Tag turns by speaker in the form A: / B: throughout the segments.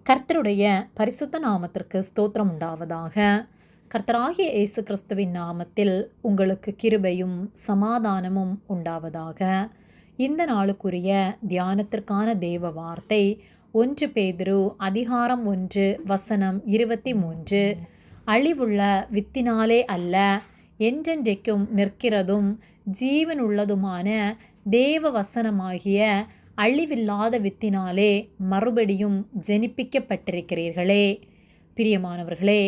A: கர்த்தருடைய பரிசுத்த நாமத்திற்கு ஸ்தோத்திரம் உண்டாவதாக. கர்த்தராகிய இயேசு கிறிஸ்துவின் நாமத்தில் உங்களுக்கு கிருபையும் சமாதானமும் உண்டாவதாக. இந்த நாளுக்குரிய தியானத்திற்கான தேவ வார்த்தை 1 பேதுரு அதிகாரம் 1 வசனம் 23. அழிவுள்ள வித்தினாலே அல்ல, என்றென்றைக்கும் நிற்கிறதும் ஜீவனுள்ளதுமான தேவ வசனமாகிய அழிவில்லாத வித்தினாலே மறுபடியும் ஜெனிப்பிக்கப்பட்டிருக்கிறீர்களே. பிரியமானவர்களே,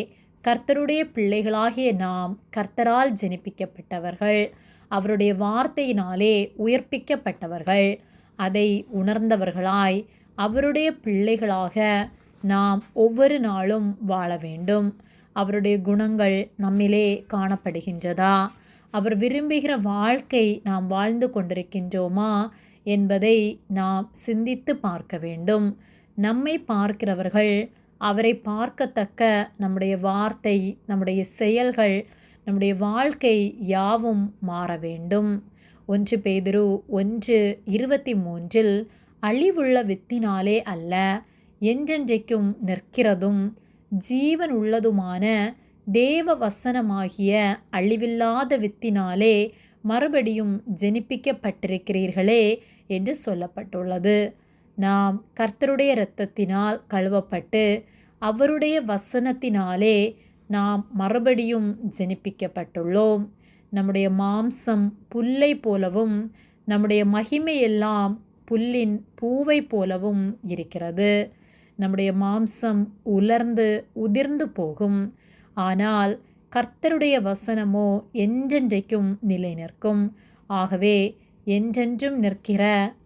A: கர்த்தருடைய பிள்ளைகளாகிய நாம் கர்த்தரால் ஜெனிப்பிக்கப்பட்டவர்கள், அவருடைய வார்த்தையினாலே உயிர்ப்பிக்கப்பட்டவர்கள். அதை உணர்ந்தவர்களாய் அவருடைய பிள்ளைகளாக நாம் ஒவ்வொரு நாளும் வாழ வேண்டும். அவருடைய குணங்கள் நம்மிலே காணப்படுகின்றதா? அவர் விரும்புகிற வாழ்க்கை நாம் வாழ்ந்து கொண்டிருக்கின்றோமா என்பதை நாம் சிந்தித்து பார்க்க வேண்டும். நம்மை பார்க்கிறவர்கள் அவரை பார்க்கத்தக்க நம்முடைய வார்த்தை, நம்முடைய செயல்கள், நம்முடைய வாழ்க்கை யாவும் மாற வேண்டும். 1 பேதுரு 1:23 அழிவுள்ள வித்தினாலே அல்ல, என்றென்றைக்கும் நிற்கிறதும் ஜீவன் உள்ளதுமான தேவ வசனமாகிய அழிவில்லாத வித்தினாலே மறுபடியும் ஜெனிப்பிக்கப்பட்டிருக்கிறீர்களே என்று சொல்லப்பட்டுள்ளது. நாம் கர்த்தருடைய இரத்தத்தினால் கழுவப்பட்டு அவருடைய வசனத்தினாலே நாம் மறுபடியும் ஜெனிப்பிக்கப்பட்டுள்ளோம். நம்முடைய மாம்சம் புல்லை போலவும் நம்முடைய மகிமையெல்லாம் புல்லின் பூவை போலவும் இருக்கிறது. நம்முடைய மாம்சம் உலர்ந்து உதிர்ந்து போகும், ஆனால் கர்த்தருடைய வசனமோ என்றென்றைக்கும் நிலை நிற்கும். ஆகவே என்றென்றும் நிற்கிற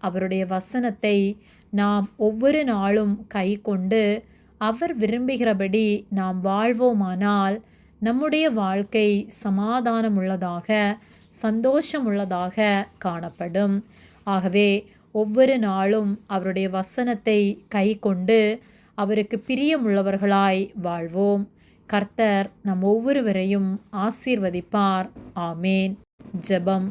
A: அவருடைய வசனத்தை நாம் ஒவ்வொரு நாளும் கை கொண்டு அவர் விரும்புகிறபடி நாம் வாழ்வோமானால் நம்முடைய வாழ்க்கை சமாதானமுள்ளதாக சந்தோஷமுள்ளதாக காணப்படும். ஆகவே ஒவ்வொரு நாளும் அவருடைய வசனத்தை கை கொண்டு அவருக்கு பிரியமுள்ளவர்களாய் வாழ்வோம். கர்த்தர் நம் ஒவ்வொருவரையும் ஆசீர்வதிப்பார். ஆமேன். ஜெபம்.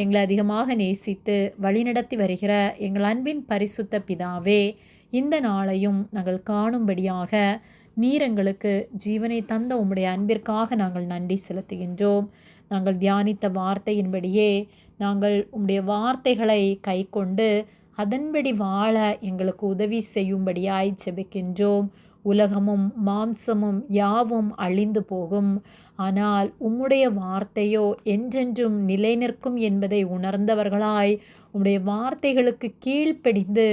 A: எங்களை அதிகமாக நேசித்து வழிநடத்தி வருகிற எங்கள் அன்பின் பரிசுத்த பிதாவே, இந்த நாளையும் நாங்கள் காணும்படியாக நீர் எங்களுக்கு ஜீவனை தந்த உம்முடைய அன்பிற்காக நாங்கள் நன்றி செலுத்துகின்றோம். நாங்கள் தியானித்த வார்த்தையின்படியே நாங்கள் உம்முடைய வார்த்தைகளை கை கொண்டு அதன்படி வாழ எங்களுக்கு உதவி செய்யும்படியாய் ஜெபிக்கின்றோம். உலகமும் மாம்சமும் யாவும் அழிந்து போகும், ஆனால் உம்முடைய வார்த்தையோ என்றென்றும் நிலை நிற்கும் என்பதை உணர்ந்தவர்களாய் உம்முடைய வார்த்தைகளுக்கு கீழ்ப்படிந்து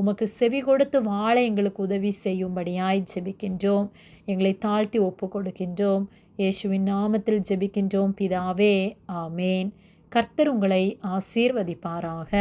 A: உமக்கு செவி கொடுத்து வாழ எங்களுக்கு உதவி செய்யும்படியாய் ஜெபிக்கின்றோம். எங்களை தாழ்த்தி ஒப்பு கொடுக்கின்றோம். இயேசுவின் நாமத்தில் ஜெபிக்கின்றோம் பிதாவே. ஆமேன். கர்த்தர் உங்களை ஆசீர்வதிப்பாராக.